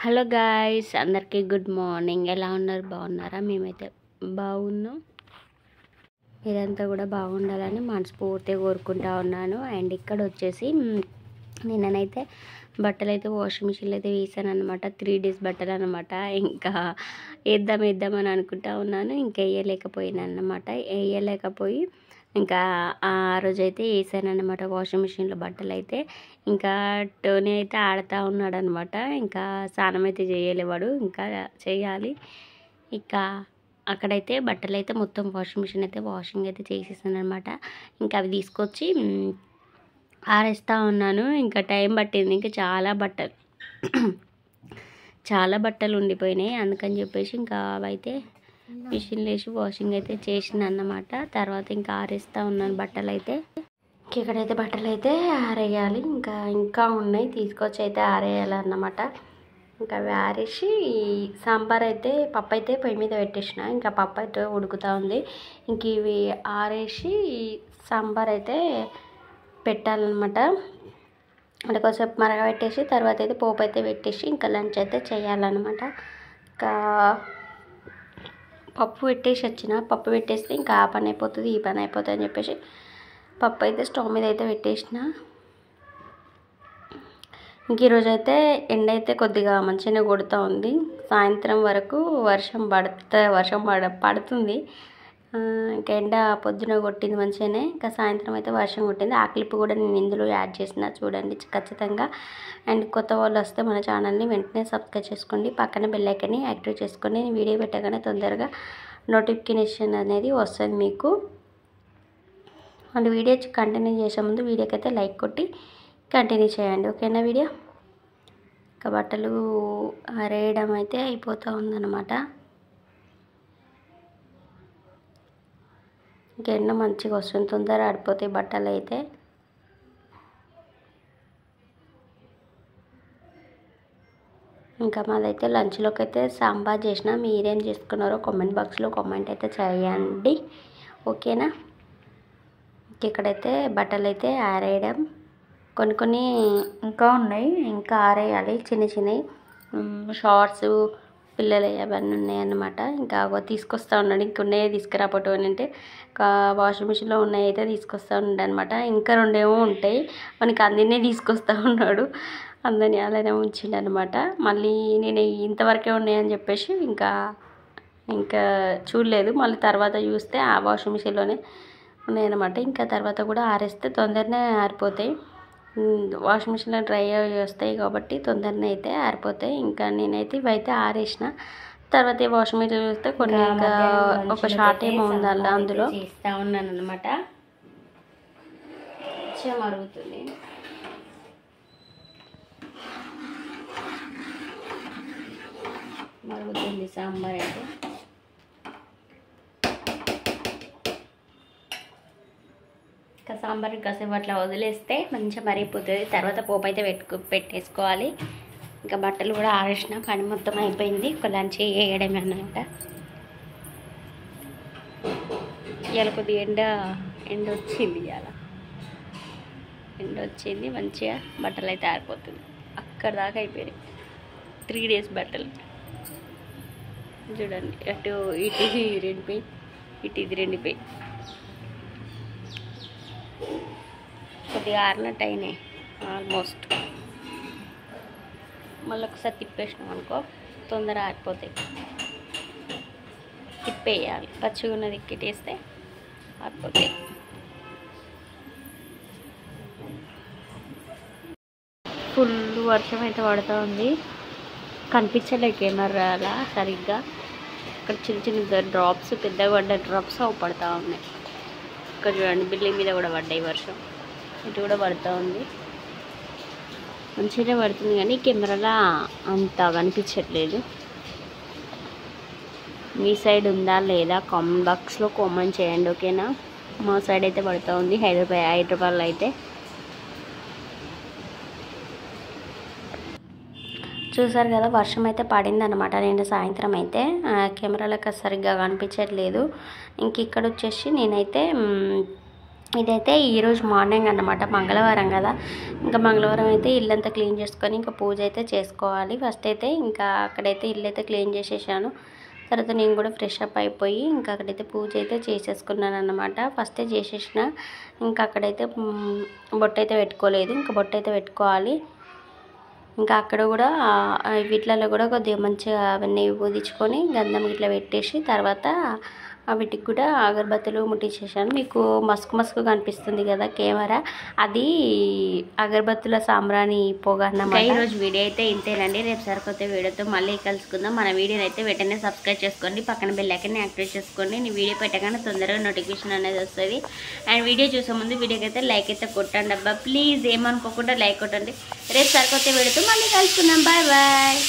Hello guys, అందరికీ good morning. ఎలా ఉన్నారు? బాగున్నారా? మేమైతే బాగున్నాం. మీరంతా కూడా బాగుండాలని మనస్ఫూర్తిగా కోరుకుంటా ఉన్నాను. అండ్ ఇక్కడ వచ్చేసి నిన్ననైతే బట్టలు అయితే వాషింగ్ మిషన్లో అయితే వేసాను అనమాట. 3 days బట్టలు అనమాట. ఇంకా వేద్దామని అనుకుంటా ఉన్నాను. ఇంకా వేయలేకపోయినా అనమాట. వేయలేకపోయి ఇంకా ఆ రోజైతే వేసాను అనమాట వాషింగ్ మిషన్లో బట్టలు అయితే. ఇంకా టోనీ అయితే ఆడుతూ ఉన్నాడు అనమాట. ఇంకా స్నానం అయితే చేయలేవాడు, ఇంకా చేయాలి. ఇంకా అక్కడైతే బట్టలు అయితే మొత్తం వాషింగ్ మిషన్ అయితే వాషింగ్ అయితే చేసేసాను అనమాట. ఇంకా అవి తీసుకొచ్చి ఆరేస్తూ ఉన్నాను. ఇంకా టైం పట్టింది. ఇంకా చాలా బట్టలు ఉండిపోయినాయి. అందుకని చెప్పేసి ఇంకా అవైతే మిషన్లో వేసి వాషింగ్ అయితే చేసిన అన్నమాట. తర్వాత ఇంకా ఆరేస్తూ ఉన్నాను బట్టలు అయితే. ఇక్కడైతే బట్టలు అయితే ఆరేయాలి. ఇంకా ఉన్నాయి, తీసుకొచ్చి అయితే ఆరేయాలన్నమాట. ఇంకా అవి ఆరేసి సాంబార్ అయితే పప్పు అయితే పొయ్యి మీద పెట్టేసిన. ఇంకా పప్పు అయితే ఉడుకుతూ ఉంది. ఇంక ఇవి ఆరేసి సాంబార్ అయితే పెట్టాలన్నమాట. అంటే కొంచెంసేపు మరగబెట్టేసి తర్వాత అయితే పోపు అయితే పెట్టేసి ఇంకా లంచ్ అయితే చేయాలన్నమాట. ఇంకా పప్పు పెట్టేస్తే ఇంకా ఆ పని అయిపోతుంది, ఈ పని అయిపోతుంది అని చెప్పేసి పప్పు అయితే స్టవ్ మీద అయితే పెట్టేసిన. ఇంక ఈరోజు అయితే ఎండ అయితే కొద్దిగా మంచిగానే కొడుతూ ఉంది. సాయంత్రం వరకు వర్షం పడుతుంది. ఇంకా ఎండ పొద్దున కొట్టింది మంచిగానే. ఇంకా సాయంత్రం అయితే వర్షం కొట్టింది. ఆ క్లిప్ కూడా నేను ఇందులో యాడ్ చేసిన, చూడండి ఖచ్చితంగా. అండ్ కొత్త వాళ్ళు వస్తే మన ఛానల్ని వెంటనే సబ్స్క్రైబ్ చేసుకోండి, పక్కన బెల్ ఐకాన్ని యాక్టివేట్ చేసుకోండి. నేను వీడియో పెట్టగానే తొందరగా నోటిఫికేషన్ అనేది వస్తుంది మీకు. అండ్ వీడియో కంటిన్యూ చేసే ముందు వీడియోకి అయితే లైక్ కొట్టి కంటిన్యూ చేయండి, ఓకేనా? వీడియో ఇంకా బట్టలు ఆరేయడం అయితే అయిపోతూ ఉందన్నమాట. ఇంకా ఎండ మంచిగా వస్తుంది, తొందరగా ఆడిపోతాయి బట్టలు అయితే. ఇంకా మాదైతే లంచ్లోకి అయితే సాంబార్ చేసిన. మీరేం చేసుకున్నారో కామెంట్ బాక్స్లో కామెంట్ అయితే చేయండి, ఓకేనా? ఇక్కడైతే బట్టలు అయితే ఆరేయడం కొన్ని ఇంకా ఉన్నాయి, ఇంకా ఆరేయాలి. చిన్నవి షార్ట్స్ పిల్లలు అవన్నీ ఉన్నాయన్నమాట. ఇంకా తీసుకొస్తూ ఉన్నాడు. ఇంకున్నాయి తీసుకురాపోవటం అని అంటే వాషింగ్ మిషన్లో ఉన్నాయి అయితే తీసుకొస్తూ ఉన్నాడు అనమాట. ఇంకా 2 ఏమో ఉంటాయి, మనకి అందరినీ తీసుకొస్తూ ఉన్నాడు. అందరినీ అలానే ఉంచిండు అనమాట. మళ్ళీ నేను ఇంతవరకే ఉన్నాయని చెప్పేసి ఇంకా చూడలేదు. మళ్ళీ తర్వాత చూస్తే ఆ వాషింగ్ మిషన్లోనే ఉన్నాయన్నమాట. ఇంకా తర్వాత కూడా ఆరేస్తే తొందరనే ఆరిపోతాయి. వాషింగ్ మిషన్లో డ్రై వస్తాయి కాబట్టి తొందరనే అయితే ఆరిపోతాయి. ఇంకా నేనైతే ఇవైతే ఆరేసిన. తర్వాత వాషింగ్ మిషన్ చూస్తే కొన్ని ఇంకా ఒక షార్ట్ ఏమో ఉంది అందులో చేస్తూ ఉన్నాను అనమాట. మరుగుతుంది. సాంబార్ అయితే ఇంకా సాంబార్ కాసేపు అట్లా వదిలేస్తే మంచిగా మరిగిపోతుంది. తర్వాత పోపు అయితే పెట్టేసుకోవాలి. ఇంకా బట్టలు కూడా ఆరేసిన, పని మొత్తం అయిపోయింది. ఒక లంచ్ వేయడమే అన్నమాట. ఇవాళ కొద్దిగా ఎండ వచ్చింది. ఎండ వచ్చింది మంచిగా. బట్టలు అయితే ఆరిపోతుంది. అక్కడ దాకా అయిపోయినాయి 3 days బట్టలు. చూడండి, అటు ఇటు రెండిపోయి, ఇటు ఇది రెండిపోయి కొద్దిగా ఆరినట్టు అయినాయి ఆల్మోస్ట్. మళ్ళీ ఒకసారి తిప్పేసినాం అనుకో తొందర ఆరిపోతాయి. తిప్పేయాలి, పచ్చిగా ఉన్నది ఎక్కిటేస్తే ఆరిపోతాయి. ఫుల్ వర్షం అయితే పడుతూ ఉంది. కనిపించలే కెమెరా అలా సరిగ్గా. ఇక్కడ చిన్న డ్రాప్స్, పెద్దగా పడ్డ డ్రాప్స్ అవి పడుతూ ఉన్నాయి. ఇక్కడ చూడండి, బిల్డింగ్ మీద కూడా పడ్డాయి వర్షం. ఇటు కూడా పడుతూ ఉంది. మంచిగానే పడుతుంది కానీ కెమెరాలో అంత కనిపించట్లేదు. మీ సైడ్ ఉందా లేదా కామెంట్ బాక్స్లో కామెంట్ చేయండి, ఓకేనా? మా సైడ్ అయితే పడుతూ ఉంది. హైదరాబాద్లో అయితే చూసారు కదా, వర్షం అయితే పడింది అనమాట నిన్న సాయంత్రం అయితే. కెమెరాలకు సరిగ్గా కనిపించట్లేదు. ఇంక ఇక్కడ వచ్చేసి నేనైతే ఇదైతే ఈరోజు మార్నింగ్ అన్నమాట, మంగళవారం కదా. ఇంకా మంగళవారం అయితే ఇల్లంతా క్లీన్ చేసుకొని ఇంకా పూజ అయితే చేసుకోవాలి. ఫస్ట్ అయితే ఇంకా అక్కడైతే ఇల్లు అయితే క్లీన్ చేసేసాను. తర్వాత నేను కూడా ఫ్రెష్ అప్ అయిపోయి ఇంకా అక్కడైతే పూజ అయితే చేసేసుకున్నాను అన్నమాట. ఫస్టే చేసేసిన. ఇంకా అక్కడైతే బొట్టు అయితే పెట్టుకోలేదు, ఇంకా బొట్టు అయితే పెట్టుకోవాలి. ఇంకా అక్కడ కూడా వీటిలలో కూడా కొద్దిగా మంచిగా అవన్నీ పూజించుకొని గంధం ఇట్లా పెట్టేసి తర్వాత వీటికి కూడా అగరబత్తులు ముట్టించేసాను. మీకు మసుకు కనిపిస్తుంది కదా కెమెరా, అది అగరబత్తుల సాంబ్రాణి పొగ అన్నమాట. ఈరోజు వీడియో అయితే ఇంతేనండి. రేపు సరికొత్త వీడియోతో మళ్ళీ కలుసుకుందాం. మన వీడియోని అయితే వెంటనే సబ్స్క్రైబ్ చేసుకోండి, పక్కన బెల్ ఐకాన్ని యాక్టివేట్ చేసుకోండి. నేను వీడియో పెట్టగానే తొందరగా నోటిఫికేషన్ అనేది వస్తుంది. అండ్ వీడియో చూసే ముందు వీడియోకి అయితే లైక్ అయితే కొట్టండి అబ్బా, ప్లీజ్ ఏమనుకోకుండా లైక్ కొట్టండి. రేపు సరికొత్త వీడియోతో మళ్ళీ కలుసుకుందాం. Bye bye.